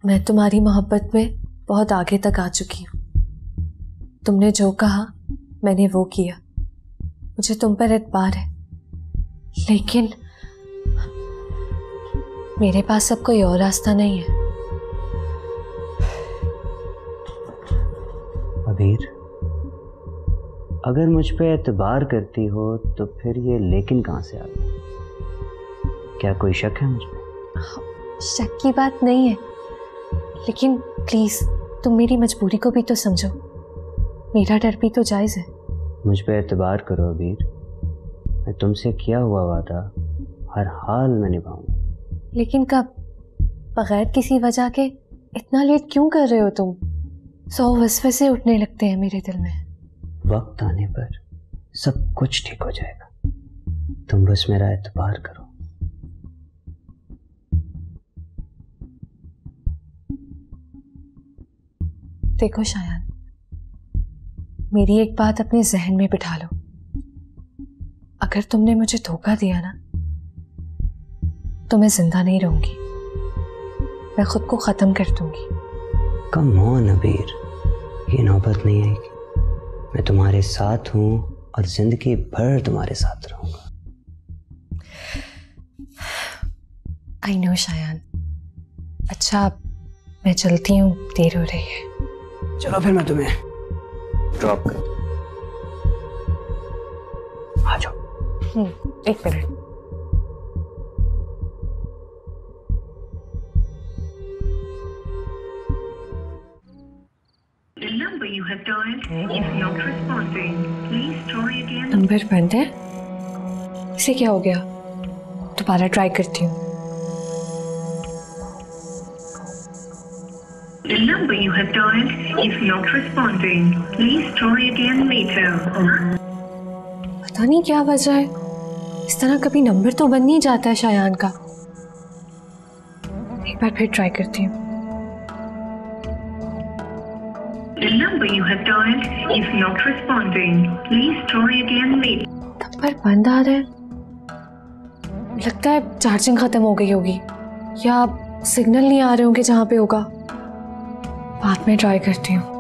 मैं तुम्हारी मोहब्बत में बहुत आगे तक आ चुकी हूँ। तुमने जो कहा मैंने वो किया। मुझे तुम पर एतबार है, लेकिन मेरे पास अब कोई और रास्ता नहीं है। अबीर, अगर मुझ पे एतबार करती हो तो फिर ये लेकिन कहाँ से आ गया? क्या कोई शक है मुझ पे? शक की बात नहीं है, लेकिन प्लीज तुम मेरी मजबूरी को भी तो समझो। मेरा डर भी तो जायज है। मुझ पे एतबार करो अबीर, मैं तुमसे किया हुआ वादा हर हाल में निभाऊंगा। लेकिन कब? बगैर किसी वजह के इतना लेट क्यों कर रहे हो तुम? 100 वसवसे उठने लगते हैं मेरे दिल में। वक्त आने पर सब कुछ ठीक हो जाएगा, तुम बस मेरा एतबार करो। देखो शायान, मेरी एक बात अपने जहन में बिठा लो। अगर तुमने मुझे धोखा दिया ना, तो मैं जिंदा नहीं रहूंगी, मैं खुद को खत्म कर दूंगी। कम ऑन अबीर, ये नौबत नहीं आएगी। मैं तुम्हारे साथ हूं और जिंदगी भर तुम्हारे साथ रहूंगा। I know Shayan. अच्छा, मैं चलती हूँ, देर हो रही है। चलो फिर मैं तुम्हें ड्रॉप कर दूं। आ जाओ। एक मिनट। नंबर बंद है। इसे क्या हो गया? दोबारा ट्राई करती हूँ। The number you have dialed is not responding. Please try again later. पता नहीं क्या वजह है, इस तरह कभी नंबर तो बन नहीं जाता है शायान का। एक बार फिर ट्राई करती हूँ। The number you have dialed is not responding. Please try again later. Number बंद आ रहा है। लगता है चार्जिंग खत्म हो गई होगी, या सिग्नल नहीं आ रहे होंगे जहाँ पे होगा। बाद में ट्राई करती हूँ।